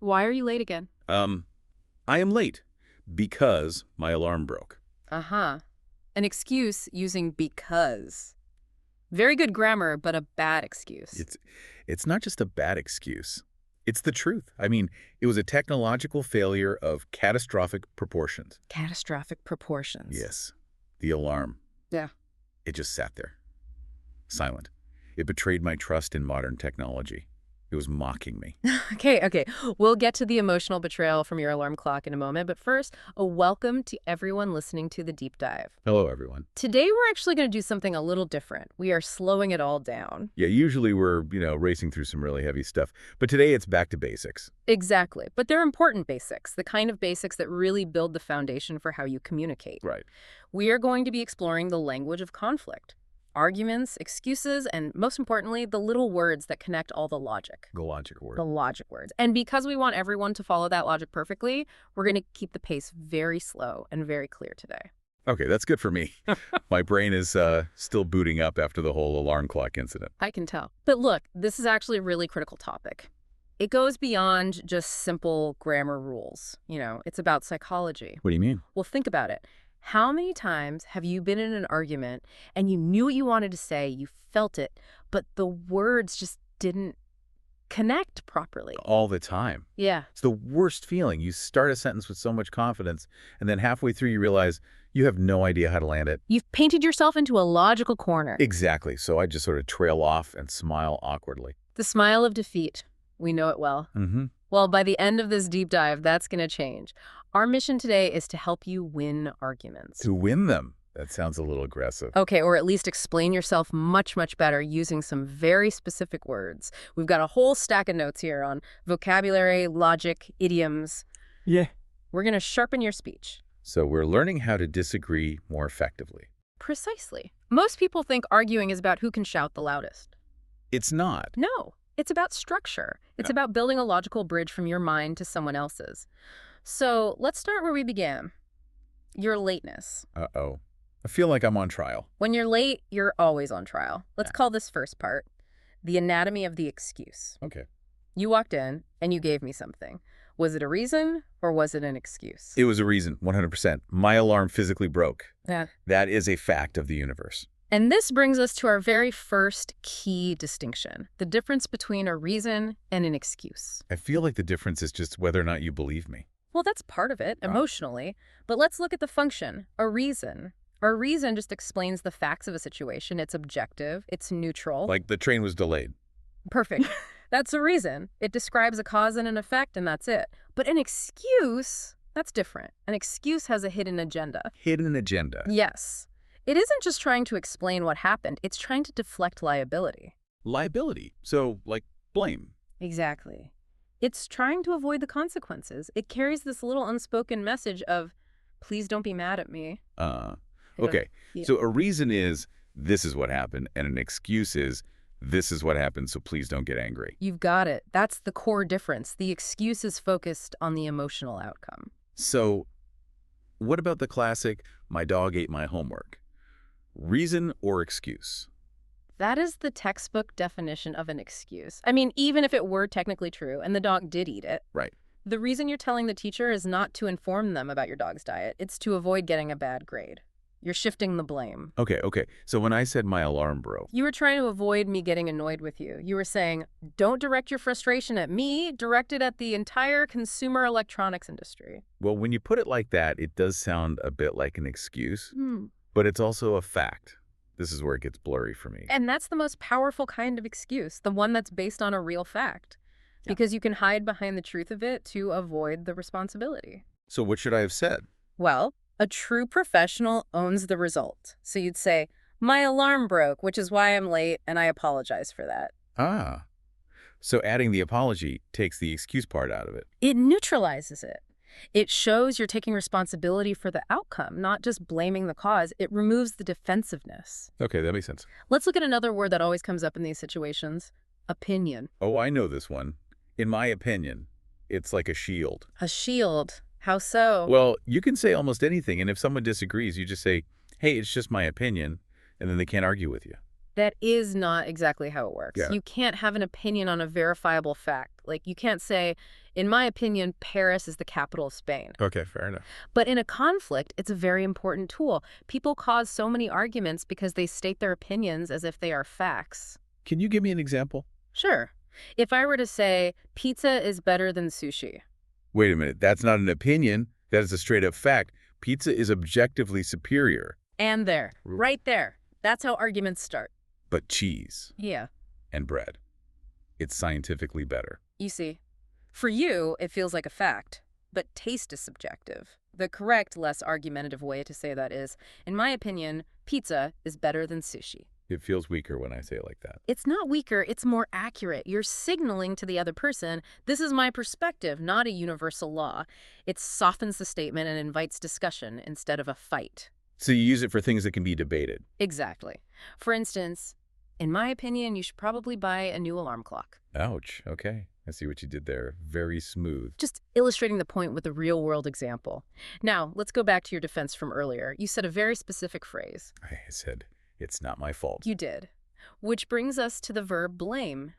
Why are you late again? I am late because my alarm broke. Uh-huh. An excuse using because. Very good grammar, but a bad excuse. It's not just a bad excuse. It's the truth. I mean, it was a technological failure of catastrophic proportions. Catastrophic proportions. Yes. The alarm. Yeah. It just sat there. Silent. It betrayed my trust in modern technology. It was mocking me. Okay. We'll get to the emotional betrayal from your alarm clock in a moment, but first, a welcome to everyone listening to the deep dive. Hello, everyone. Today, we're actually going to do something a little different. We are slowing it all down. Yeah, usually we're, racing through some really heavy stuff. But today it's back to basics. Exactly. But they're important basics, the kind of basics that really build the foundation for how you communicate. Right. We are going to be exploring the language of conflict. Arguments, excuses, and most importantly, the little words that connect all the logic. The logic word. The logic words. And because we want everyone to follow that logic perfectly, we're going to keep the pace very slow and very clear today. Okay, that's good for me. My brain is still booting up after the whole alarm clock incident. I can tell. But look, this is actually a really critical topic. It goes beyond just simple grammar rules. It's about psychology. What do you mean? Well, think about it. How many times have you been in an argument and you knew what you wanted to say, you felt it, but the words just didn't connect properly? All the time. Yeah. It's the worst feeling. You start a sentence with so much confidence, and then halfway through you realize you have no idea how to land it. You've painted yourself into a logical corner. Exactly. So I just sort of trail off and smile awkwardly. The smile of defeat. We know it well. Mm-hmm. Well, by the end of this deep dive, that's going to change. Our mission today is to help you win arguments. To win them? That sounds a little aggressive. Okay, or at least explain yourself much, much better using some very specific words. We've got a whole stack of notes here on vocabulary, logic, idioms. Yeah. We're going to sharpen your speech. So we're learning how to disagree more effectively. Precisely. Most people think arguing is about who can shout the loudest. It's not. No, it's about structure. It's about building a logical bridge from your mind to someone else's. So let's start where we began. Your lateness. Uh-oh. I feel like I'm on trial. When you're late, you're always on trial. Let's call this first part the anatomy of the excuse. Okay. You walked in and you gave me something. Was it a reason or was it an excuse? It was a reason, 100%. My alarm physically broke. Yeah. That is a fact of the universe. And this brings us to our very first key distinction, the difference between a reason and an excuse. I feel like the difference is just whether or not you believe me. Well, that's part of it, emotionally. But let's look at the function, a reason. A reason just explains the facts of a situation. It's objective. It's neutral. Like the train was delayed. Perfect. That's a reason. It describes a cause and an effect, and that's it. But an excuse, that's different. An excuse has a hidden agenda. Hidden agenda. Yes. It isn't just trying to explain what happened. It's trying to deflect liability. Liability. So, like, blame. Exactly. It's trying to avoid the consequences. It carries this little unspoken message of, please don't be mad at me. Okay. Yeah. So a reason is, this is what happened, and an excuse is, this is what happened, so please don't get angry. You've got it. That's the core difference. The excuse is focused on the emotional outcome. So what about the classic, my dog ate my homework? Reason or excuse? That is the textbook definition of an excuse. I mean, even if it were technically true and the dog did eat it, Right. the reason you're telling the teacher is not to inform them about your dog's diet. It's to avoid getting a bad grade. You're shifting the blame. Okay. So when I said my alarm broke, You were trying to avoid me getting annoyed with you. You were saying, don't direct your frustration at me, direct it at the entire consumer electronics industry. well, when you put it like that, it does sound a bit like an excuse, but it's also a fact. This is where it gets blurry for me. And that's the most powerful kind of excuse, the one that's based on a real fact. Because you can hide behind the truth of it to avoid the responsibility. So what should I have said? Well, a true professional owns the result. So you'd say, my alarm broke, which is why I'm late, and I apologize for that. Ah. So adding the apology takes the excuse part out of it. It neutralizes it. It shows you're taking responsibility for the outcome, not just blaming the cause. It removes the defensiveness. Okay, that makes sense. Let's look at another word that always comes up in these situations, opinion. Oh, I know this one. In my opinion, it's like a shield. A shield. How so? Well, you can say almost anything, and if someone disagrees, you just say, hey, it's just my opinion, and then they can't argue with you. That is not exactly how it works. Yeah. You can't have an opinion on a verifiable fact. Like, you can't say, in my opinion, Paris is the capital of Spain. Okay, fair enough. But in a conflict, it's a very important tool. People cause so many arguments because they state their opinions as if they are facts. Can you give me an example? Sure. If I were to say, pizza is better than sushi. Wait a minute. That's not an opinion. That is a straight-up fact. Pizza is objectively superior. And there. Right there. That's how arguments start. But cheese Yeah. and bread, it's scientifically better. You see, for you, it feels like a fact, but taste is subjective. The correct, less argumentative way to say that is, in my opinion, pizza is better than sushi. It feels weaker when I say it like that. It's not weaker, it's more accurate. You're signaling to the other person, this is my perspective, not a universal law. It softens the statement and invites discussion instead of a fight. So you use it for things that can be debated. Exactly. For instance, in my opinion, you should probably buy a new alarm clock. Ouch. Okay. I see what you did there. Very smooth. Just illustrating the point with a real-world example. Now, let's go back to your defense from earlier. You said a very specific phrase. I said, it's not my fault. You did. Which brings us to the verb blame.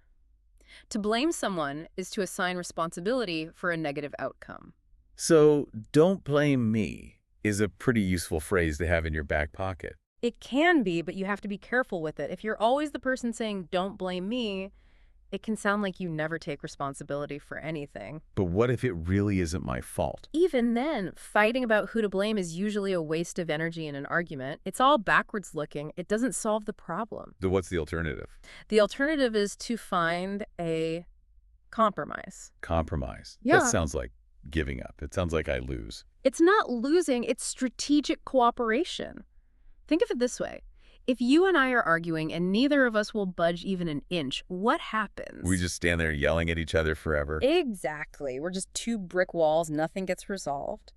To blame someone is to assign responsibility for a negative outcome. So, don't blame me is a pretty useful phrase to have in your back pocket. It can be, but you have to be careful with it. If you're always the person saying, don't blame me, it can sound like you never take responsibility for anything. But what if it really isn't my fault? Even then, fighting about who to blame is usually a waste of energy in an argument. It's all backwards looking. It doesn't solve the problem. So what's the alternative? The alternative is to find a compromise. Compromise. Yeah. That sounds like giving up. It sounds like I lose. It's not losing, it's strategic cooperation. Think of it this way. If you and I are arguing and neither of us will budge even an inch, what happens? We just stand there yelling at each other forever. Exactly. We're just two brick walls. Nothing gets resolved.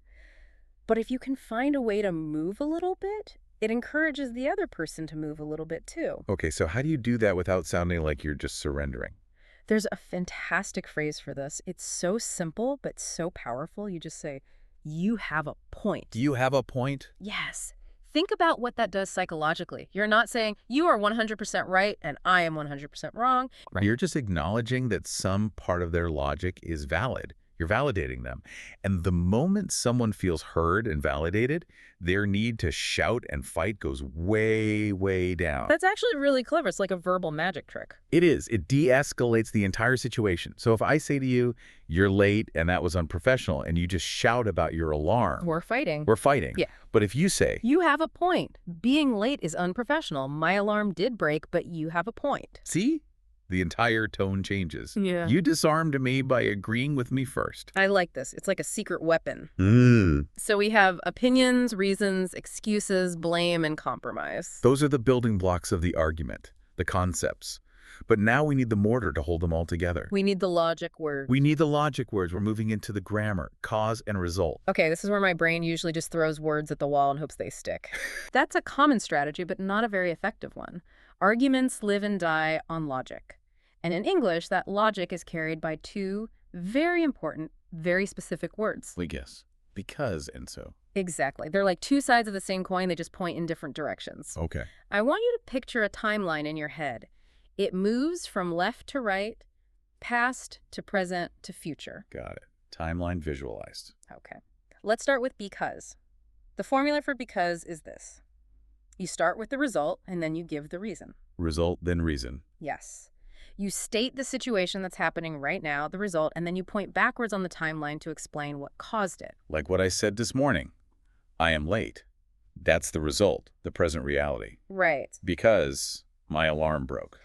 But if you can find a way to move a little bit, it encourages the other person to move a little bit too. Okay, so how do you do that without sounding like you're just surrendering? There's a fantastic phrase for this. It's so simple, but so powerful. You just say, you have a point. Do you have a point? Yes. Think about what that does psychologically. You're not saying, you are 100% right and I am 100% wrong. Right. You're just acknowledging that some part of their logic is valid. You're validating them. And the moment someone feels heard and validated, their need to shout and fight goes way, way down. That's actually really clever. It's like a verbal magic trick. It is. It de-escalates the entire situation. So if I say to you, you're late and that was unprofessional, and you just shout about your alarm. We're fighting. We're fighting. Yeah. But if you say, You have a point. Being late is unprofessional. My alarm did break, but you have a point. see? The entire tone changes. Yeah. You disarmed me by agreeing with me first. I like this. It's like a secret weapon. Mm. So we have opinions, reasons, excuses, blame, and compromise. Those are the building blocks of the argument, the concepts. But now we need the mortar to hold them all together. We need the logic word. We need the logic words. We're moving into the grammar, cause and result. Okay, this is where my brain usually just throws words at the wall and hopes they stick. That's a common strategy, but not a very effective one. Arguments live and die on logic. And in English, that logic is carried by two very important, very specific words. Yes. Because and so. Exactly. They're like two sides of the same coin. They just point in different directions. Okay. I want you to picture a timeline in your head. It moves from left to right, past to present to future. Got it. Timeline visualized. Okay. Let's start with because. The formula for because is this. You start with the result, and then you give the reason. Result, then reason. Yes. You state the situation that's happening right now, the result, and then you point backwards on the timeline to explain what caused it. Like what I said this morning. I am late. That's the result, the present reality. Right. Because my alarm broke.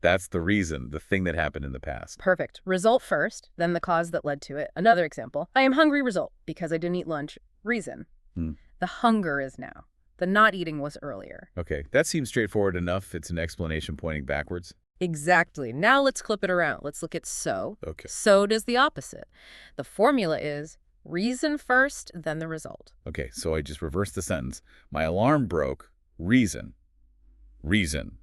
That's the reason, the thing that happened in the past. Perfect. Result first, then the cause that led to it. Another example. I am hungry, result, because I didn't eat lunch. Reason. The hunger is now. The not eating was earlier. Okay, that seems straightforward enough. It's an explanation pointing backwards. Exactly. Now let's flip it around. Let's look at so. Okay. So does the opposite. The formula is reason first, then the result. Okay, so I just reversed the sentence. My alarm broke. Reason. Reason.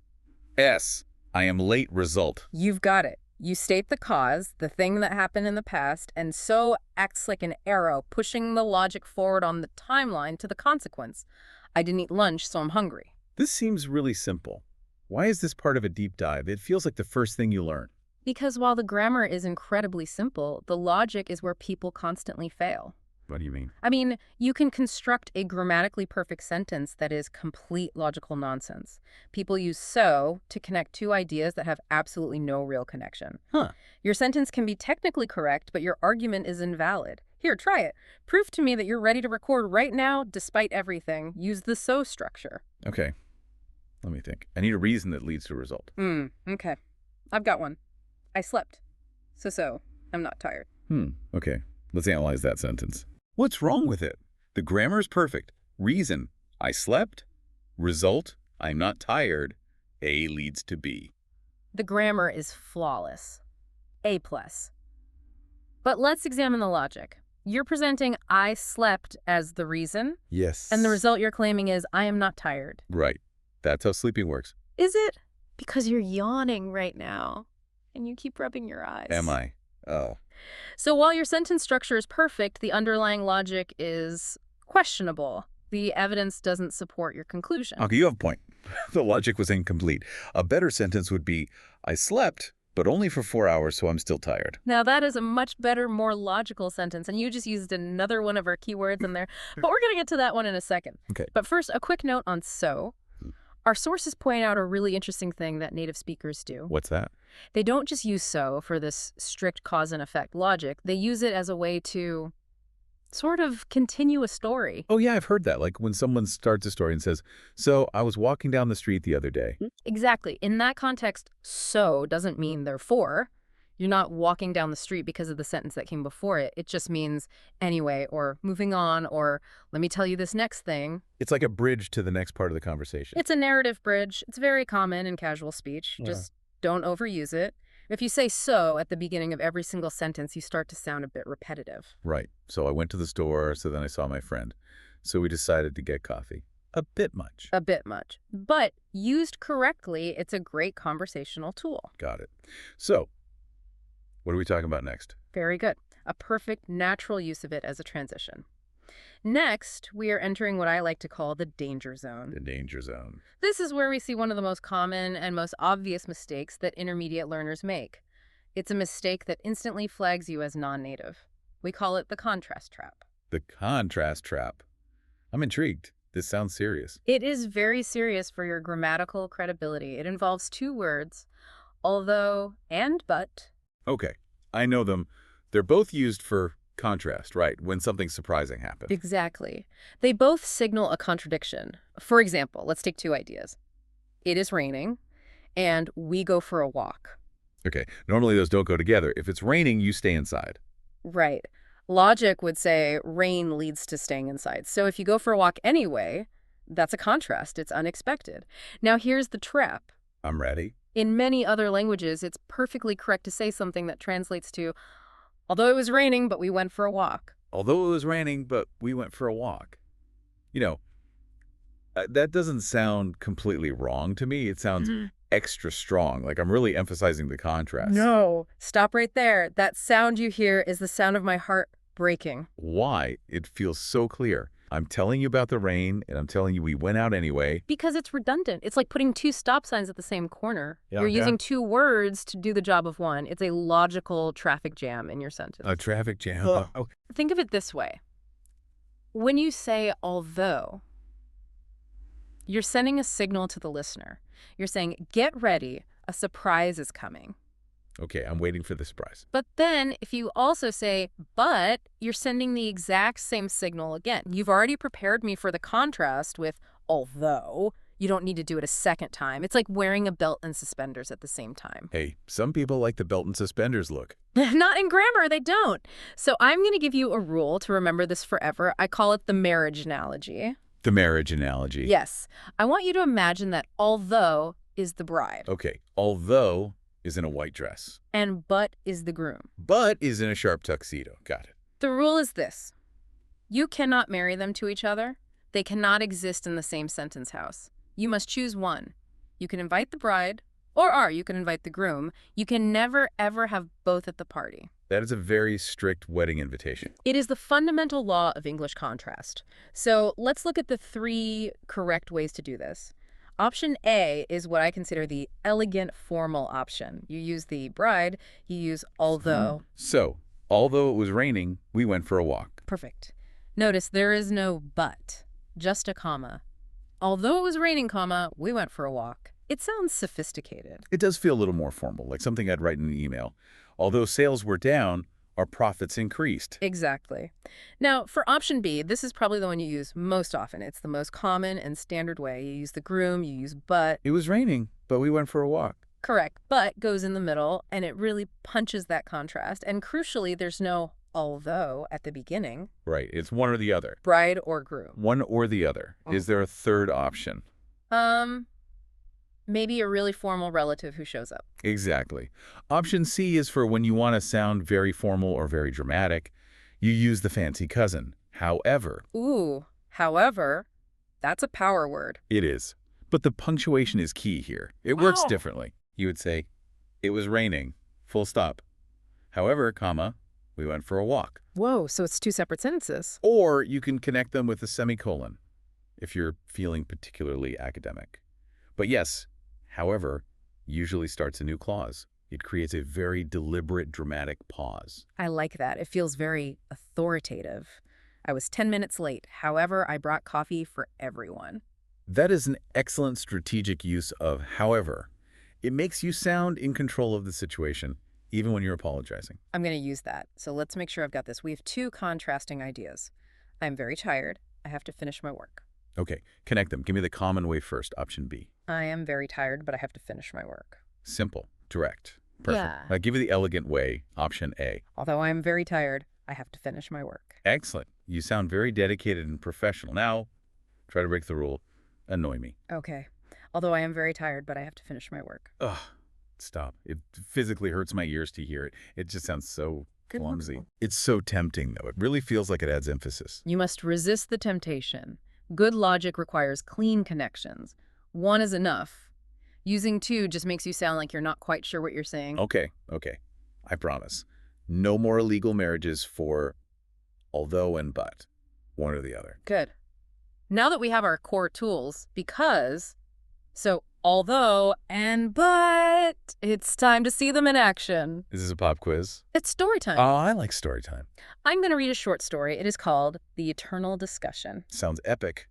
S. I am late. Result. You've got it. You state the cause, the thing that happened in the past, and so acts like an arrow, pushing the logic forward on the timeline to the consequence. I didn't eat lunch, so I'm hungry. This seems really simple. Why is this part of a deep dive? It feels like the first thing you learn. Because while the grammar is incredibly simple, the logic is where people constantly fail. What do you mean? I mean, you can construct a grammatically perfect sentence that is complete logical nonsense. People use so to connect two ideas that have absolutely no real connection. Huh. Your sentence can be technically correct, but your argument is invalid. Here, try it. Prove to me that you're ready to record right now, despite everything. Use the so structure. Okay. Let me think. I need a reason that leads to a result. Okay. I've got one. I slept. So, I'm not tired. Okay. Let's analyze that sentence. What's wrong with it? The grammar is perfect. Reason, I slept. Result, I'm not tired. A leads to B. The grammar is flawless. A+. But let's examine the logic. You're presenting I slept as the reason, Yes. and the result you're claiming is I am not tired. Right. That's how sleeping works. Is it? Because you're yawning right now, and you keep rubbing your eyes. Am I? Oh. So while your sentence structure is perfect, the underlying logic is questionable. The evidence doesn't support your conclusion. Okay, you have a point. The logic was incomplete. A better sentence would be, I slept, but only for 4 hours, so I'm still tired. Now that is a much better, more logical sentence, and you just used another one of our keywords in there. But we're going to get to that one in a second. Okay. But first, a quick note on so. Our sources point out a really interesting thing that native speakers do. What's that? They don't just use so for this strict cause and effect logic. They use it as a way to sort of continue a story. Oh, yeah, I've heard that. Like when someone starts a story and says, so I was walking down the street the other day. Exactly. In that context, so doesn't mean therefore. You're not walking down the street because of the sentence that came before it. It just means anyway, or moving on, or let me tell you this next thing. It's like a bridge to the next part of the conversation. It's a narrative bridge. It's very common in casual speech. Yeah. Just don't overuse it. If you say so at the beginning of every single sentence, you start to sound a bit repetitive. Right. So I went to the store, so then I saw my friend. So we decided to get coffee. A bit much. A bit much. But used correctly, it's a great conversational tool. Got it. So, what are we talking about next? Very good. A perfect, natural use of it as a transition. Next, we are entering what I like to call the danger zone. The danger zone. This is where we see one of the most common and most obvious mistakes that intermediate learners make. It's a mistake that instantly flags you as non-native. We call it the contrast trap. The contrast trap. I'm intrigued. This sounds serious. It is very serious for your grammatical credibility. It involves two words, although and but. Okay, I know them. They're both used for contrast, right? When something surprising happens. Exactly. They both signal a contradiction. For example, let's take two ideas. It is raining, and we go for a walk. Okay, normally those don't go together. If it's raining, you stay inside. Right. Logic would say rain leads to staying inside. So if you go for a walk anyway, that's a contrast. It's unexpected. Now here's the trap. I'm ready. In many other languages, it's perfectly correct to say something that translates to, although it was raining, but we went for a walk. Although it was raining, but we went for a walk. You know, that doesn't sound completely wrong to me. It sounds extra strong. Like I'm really emphasizing the contrast. No. Stop right there. That sound you hear is the sound of my heart breaking. Why? It feels so clear. I'm telling you about the rain, and I'm telling you we went out anyway. Because it's redundant. It's like putting two stop signs at the same corner. Yeah, You're yeah. using two words to do the job of one. It's a logical traffic jam in your sentence. A traffic jam. Oh. Think of it this way. When you say although, you're sending a signal to the listener. You're saying, get ready, a surprise is coming. Okay, I'm waiting for the surprise. But then if you also say, but, you're sending the exact same signal again. You've already prepared me for the contrast with although. You don't need to do it a second time. It's like wearing a belt and suspenders at the same time. Hey, some people like the belt and suspenders look. Not in grammar, they don't. So I'm going to give you a rule to remember this forever. I call it the marriage analogy. The marriage analogy. Yes. I want you to imagine that although is the bride. Okay, although is in a white dress. And but is the groom. But is in a sharp tuxedo. Got it. The rule is this. You cannot marry them to each other. They cannot exist in the same sentence house. You must choose one. You can invite the bride, or you can invite the groom. You can never, ever have both at the party. That is a very strict wedding invitation. It is the fundamental law of English contrast. So let's look at the three correct ways to do this. Option A is what I consider the elegant formal option. You use the bride, you use although. So, although it was raining, we went for a walk. Perfect. Notice there is no but, just a comma. Although it was raining, comma, we went for a walk. It sounds sophisticated. It does feel a little more formal, like something I'd write in an email. Although sales were down, our profits increased. Exactly. Now, for option B, this is probably the one you use most often. It's the most common and standard way. You use the groom, you use but. It was raining, but we went for a walk. Correct. But goes in the middle, and it really punches that contrast. And crucially, there's no although at the beginning. Right, it's one or the other. Bride or groom. One or the other. Is there a third option? Maybe a really formal relative who shows up. Exactly. Option C is for when you want to sound very formal or very dramatic. You use the fancy cousin. However. Ooh, however, that's a power word. It is. But the punctuation is key here. It works differently. You would say, it was raining, full stop. However, comma, we went for a walk. Whoa, so it's two separate sentences. Or you can connect them with a semicolon if you're feeling particularly academic. But yes, however, usually starts a new clause. It creates a very deliberate, dramatic pause. I like that. It feels very authoritative. I was 10 minutes late. However, I brought coffee for everyone. That is an excellent strategic use of however. It makes you sound in control of the situation, even when you're apologizing. I'm going to use that. So let's make sure I've got this. We have two contrasting ideas. I'm very tired. I have to finish my work. Okay, connect them. Give me the common way first, option B. I am very tired, but I have to finish my work. Simple, direct, perfect. Yeah. Now give me the elegant way, option A. Although I am very tired, I have to finish my work. Excellent. You sound very dedicated and professional. Now, try to break the rule. Annoy me. Okay. Although I am very tired, but I have to finish my work. Ugh, stop. It physically hurts my ears to hear it. It just sounds so clumsy. It's so tempting, though. It really feels like it adds emphasis. You must resist the temptation. Good logic requires clean connections. One is enough. Using two just makes you sound like you're not quite sure what you're saying. Okay. I promise. No more illegal marriages for although and but. One or the other. Good. Now that we have our core tools, so although and but, it's time to see them in action. Is this a pop quiz? It's story time. Oh, I like story time. I'm going to read a short story. It is called The Eternal Discussion. Sounds epic.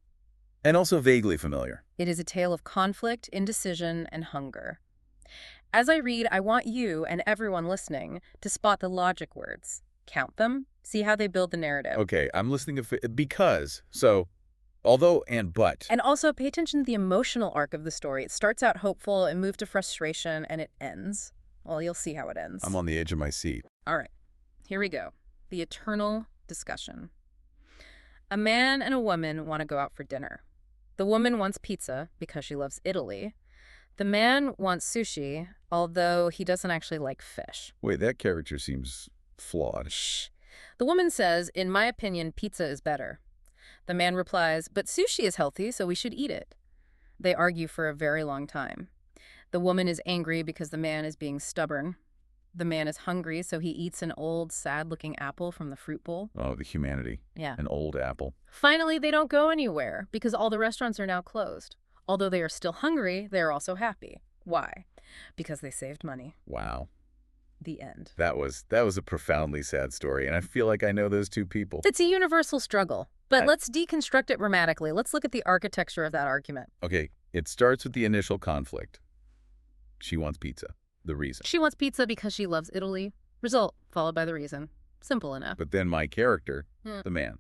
And also vaguely familiar. It is a tale of conflict, indecision, and hunger. As I read, I want you and everyone listening to spot the logic words. Count them, see how they build the narrative. Okay, I'm listening to because. So, although and but. And also pay attention to the emotional arc of the story. It starts out hopeful, it moves to frustration, and it ends. Well, you'll see how it ends. I'm on the edge of my seat. All right, here we go. The Eternal Discussion. A man and a woman want to go out for dinner. The woman wants pizza because she loves Italy. The man wants sushi, although he doesn't actually like fish. Wait, that character seems flawed. Shh. The woman says, in my opinion, pizza is better. The man replies, but sushi is healthy, so we should eat it. They argue for a very long time. The woman is angry because the man is being stubborn. The man is hungry, so he eats an old, sad-looking apple from the fruit bowl. Oh, the humanity. Yeah. An old apple. Finally, they don't go anywhere because all the restaurants are now closed. Although they are still hungry, they are also happy. Why? Because they saved money. Wow. The end. That was a profoundly sad story, and I feel like I know those two people. It's a universal struggle, but let's deconstruct it grammatically. Let's look at the architecture of that argument. Okay, it starts with the initial conflict. She wants pizza. The reason. She wants pizza because she loves Italy. Result, followed by the reason. Simple enough. But then my character, the man,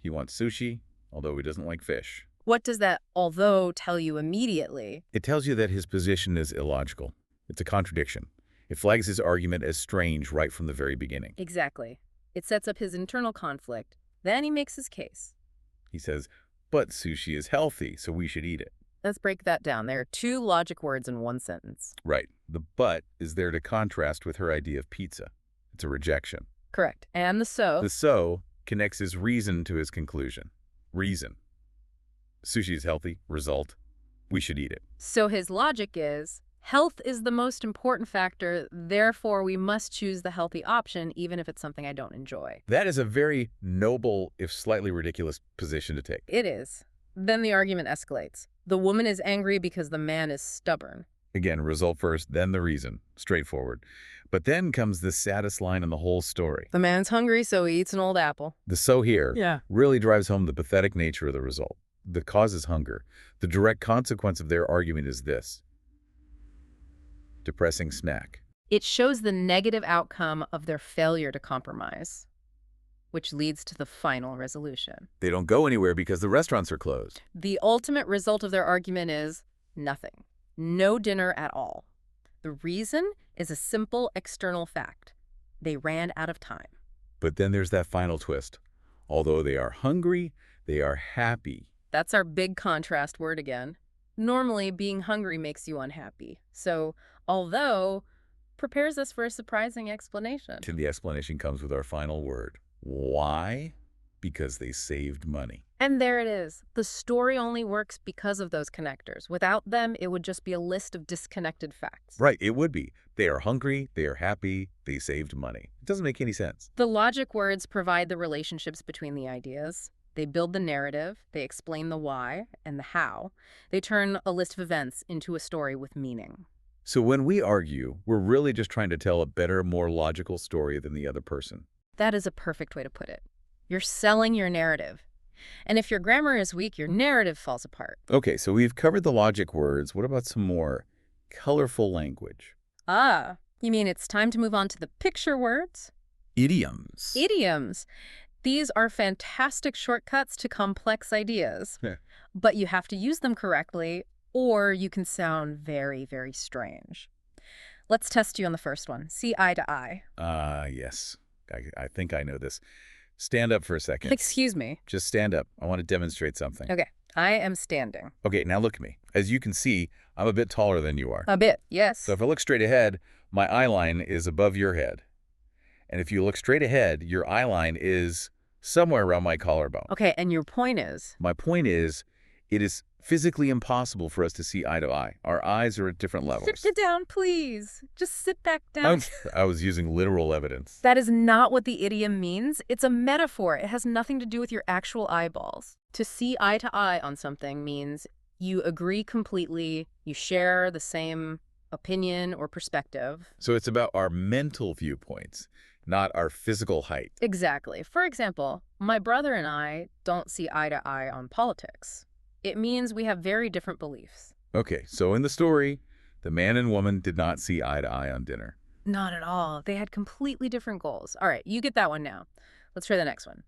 he wants sushi, although he doesn't like fish. What does that although tell you immediately? It tells you that his position is illogical. It's a contradiction. It flags his argument as strange right from the very beginning. Exactly. It sets up his internal conflict. Then he makes his case. He says, but sushi is healthy, so we should eat it. Let's break that down. There are two logic words in one sentence. Right. The but is there to contrast with her idea of pizza. It's a rejection. Correct. And the so. The so connects his reason to his conclusion. Reason. Sushi is healthy. Result. We should eat it. So his logic is, health is the most important factor, therefore we must choose the healthy option even if it's something I don't enjoy. That is a very noble, if slightly ridiculous, position to take. It is. Then the argument escalates. The woman is angry because the man is stubborn. Again, result first, then the reason. Straightforward. But then comes the saddest line in the whole story. The man's hungry, so he eats an old apple. The "so" here Yeah. really drives home the pathetic nature of the result. The cause is hunger. The direct consequence of their argument is this: depressing snack. It shows the negative outcome of their failure to compromise, which leads to the final resolution. They don't go anywhere because the restaurants are closed. The ultimate result of their argument is nothing. No dinner at all. The reason is a simple external fact. They ran out of time. But then there's that final twist. Although they are hungry, they are happy. That's our big contrast word again. Normally, being hungry makes you unhappy. So, although, prepares us for a surprising explanation. And the explanation comes with our final word. Why? Because they saved money. And there it is. The story only works because of those connectors. Without them, it would just be a list of disconnected facts. Right, it would be. They are hungry, they are happy, they saved money. It doesn't make any sense. The logic words provide the relationships between the ideas. They build the narrative, they explain the why and the how. They turn a list of events into a story with meaning. So when we argue, we're really just trying to tell a better, more logical story than the other person. That is a perfect way to put it. You're selling your narrative. And if your grammar is weak, your narrative falls apart. Okay, so we've covered the logic words. What about some more colorful language? Ah, you mean it's time to move on to the picture words? Idioms. Idioms. These are fantastic shortcuts to complex ideas. Yeah. But you have to use them correctly, or you can sound very, very strange. Let's test you on the first one. See eye to eye. Yes. I think I know this. Stand up for a second. Excuse me. Just stand up. I want to demonstrate something. Okay, I am standing. Okay, now look at me. As you can see, I'm a bit taller than you are. A bit, yes. So if I look straight ahead, my eye line is above your head. And if you look straight ahead, your eye line is somewhere around my collarbone. Okay, and your point is? My point is, it is physically impossible for us to see eye to eye. Our eyes are at different levels. Sit down, please. Just sit back down. I was using literal evidence. That is not what the idiom means. It's a metaphor. It has nothing to do with your actual eyeballs. To see eye to eye on something means you agree completely, you share the same opinion or perspective. So it's about our mental viewpoints, not our physical height. Exactly. For example, my brother and I don't see eye to eye on politics. It means we have very different beliefs. Okay, so in the story, the man and woman did not see eye to eye on dinner. Not at all. They had completely different goals. All right, you get that one now. Let's try the next one.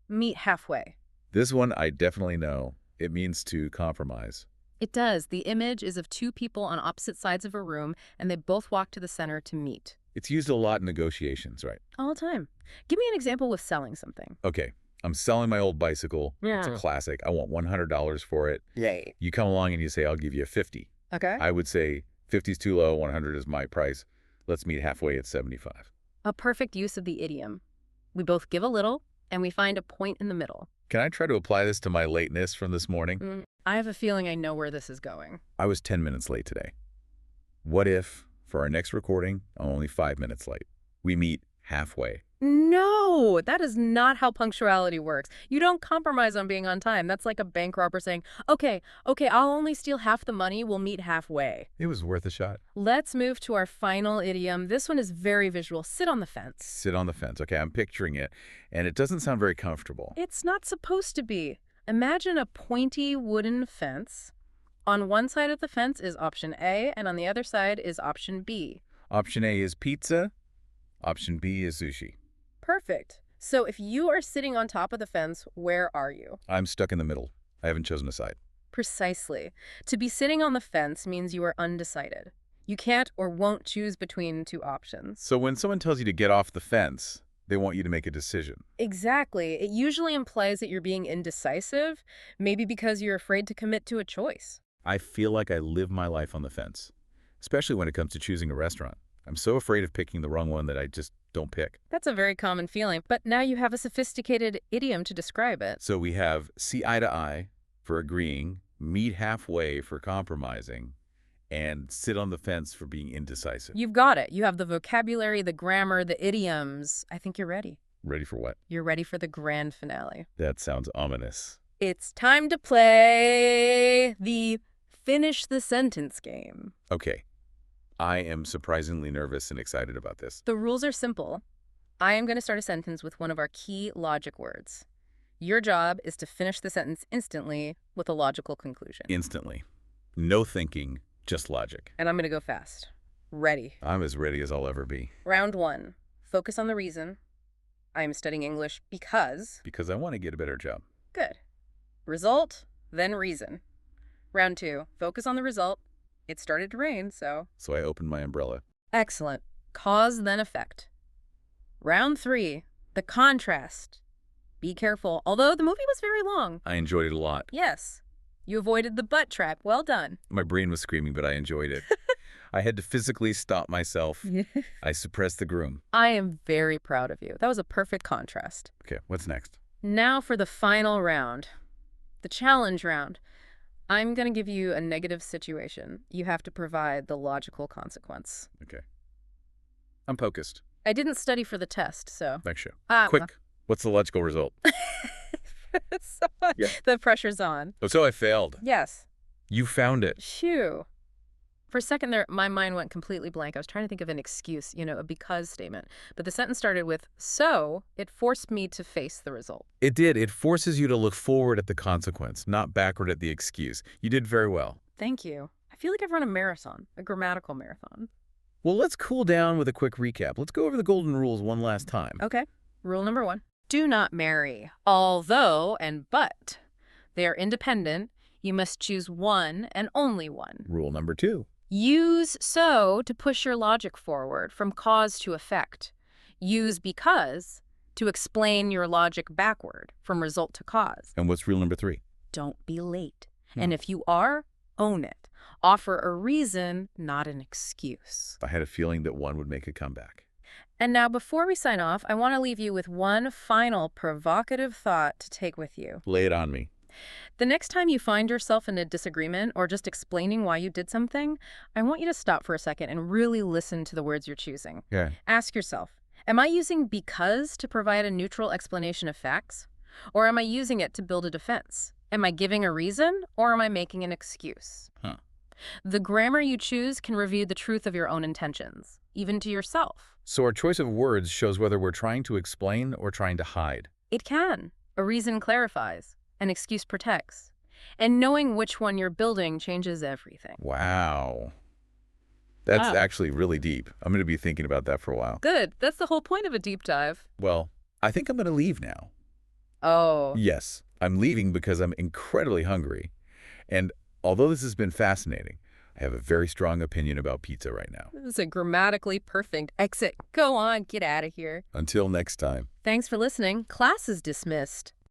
Meet halfway. This one I definitely know. It means to compromise. It does. The image is of two people on opposite sides of a room, and they both walk to the center to meet. It's used a lot in negotiations, right? All the time. Give me an example with selling something. Okay, I'm selling my old bicycle. Yeah. It's a classic. I want $100 for it. Yay. You come along and you say, I'll give you 50. Okay. I would say 50 is too low, 100 is my price. Let's meet halfway at 75. A perfect use of the idiom. We both give a little, and we find a point in the middle. Can I try to apply this to my lateness from this morning? I have a feeling I know where this is going. I was 10 minutes late today. What if, for our next recording, I'm only 5 minutes late? We meet halfway. No, that is not how punctuality works. You don't compromise on being on time. That's like a bank robber saying, okay, I'll only steal half the money. We'll meet halfway. It was worth a shot. Let's move to our final idiom. This one is very visual. Sit on the fence. Sit on the fence. Okay, I'm picturing it, and it doesn't sound very comfortable. It's not supposed to be. Imagine a pointy wooden fence. On one side of the fence is option A, and on the other side is option B. Option A is pizza. Option B is sushi. Perfect. So if you are sitting on top of the fence, where are you? I'm stuck in the middle. I haven't chosen a side. Precisely. To be sitting on the fence means you are undecided. You can't or won't choose between two options. So when someone tells you to get off the fence, they want you to make a decision. Exactly. It usually implies that you're being indecisive, maybe because you're afraid to commit to a choice. I feel like I live my life on the fence, especially when it comes to choosing a restaurant. I'm so afraid of picking the wrong one that I just don't pick. That's a very common feeling, but now you have a sophisticated idiom to describe it. So we have see eye to eye for agreeing, meet halfway for compromising, and sit on the fence for being indecisive. You've got it. You have the vocabulary, the grammar, the idioms. I think you're ready. Ready for what? You're ready for the grand finale. That sounds ominous. It's time to play the finish the sentence game. Okay. I am surprisingly nervous and excited about this. The rules are simple. I am going to start a sentence with one of our key logic words. Your job is to finish the sentence instantly with a logical conclusion. Instantly. No thinking, just logic. And I'm going to go fast. Ready. I'm as ready as I'll ever be. Round 1. Focus on the reason. I am studying English because... Because I want to get a better job. Good. Result, then reason. Round 2. Focus on the result. It started to rain, so... So I opened my umbrella. Excellent. Cause, then effect. Round 3. The contrast. Be careful, although the movie was very long. I enjoyed it a lot. Yes. You avoided the butt trap. Well done. My brain was screaming, but I enjoyed it. I had to physically stop myself. I suppressed the groom. I am very proud of you. That was a perfect contrast. Okay, what's next? Now for the final round. The challenge round. I'm going to give you a negative situation. You have to provide the logical consequence. Okay. I'm focused. I didn't study for the test, so... Next show. Ah, Quick. What's the logical result? so, Yeah. The pressure's on. Oh, so I failed. Yes. You found it. Phew. For a second there, my mind went completely blank. I was trying to think of an excuse, a because statement. But the sentence started with, so it forced me to face the result. It did. It forces you to look forward at the consequence, not backward at the excuse. You did very well. Thank you. I feel like I've run a marathon, a grammatical marathon. Well, let's cool down with a quick recap. Let's go over the golden rules one last time. Okay. Rule number 1. Do not marry, although and but. They are independent. You must choose one and only one. Rule number 2. Use so to push your logic forward from cause to effect. Use because to explain your logic backward from result to cause. And what's rule number 3? Don't be late. And if you are, own it. Offer a reason, not an excuse. I had a feeling that one would make a comeback. And now, before we sign off, I want to leave you with one final provocative thought to take with you. Lay it on me. The next time you find yourself in a disagreement or just explaining why you did something, I want you to stop for a second and really listen to the words you're choosing. Yeah. Ask yourself, am I using because to provide a neutral explanation of facts? Or am I using it to build a defense? Am I giving a reason or am I making an excuse? Huh. The grammar you choose can reveal the truth of your own intentions, even to yourself. So our choice of words shows whether we're trying to explain or trying to hide. It can. A reason clarifies. An excuse protects. And knowing which one you're building changes everything. Wow. That's Wow. actually really deep. I'm going to be thinking about that for a while. Good. That's the whole point of a deep dive. Well, I think I'm going to leave now. Oh. Yes, I'm leaving because I'm incredibly hungry. And although this has been fascinating, I have a very strong opinion about pizza right now. This is a grammatically perfect exit. Go on, get out of here. Until next time. Thanks for listening. Class is dismissed.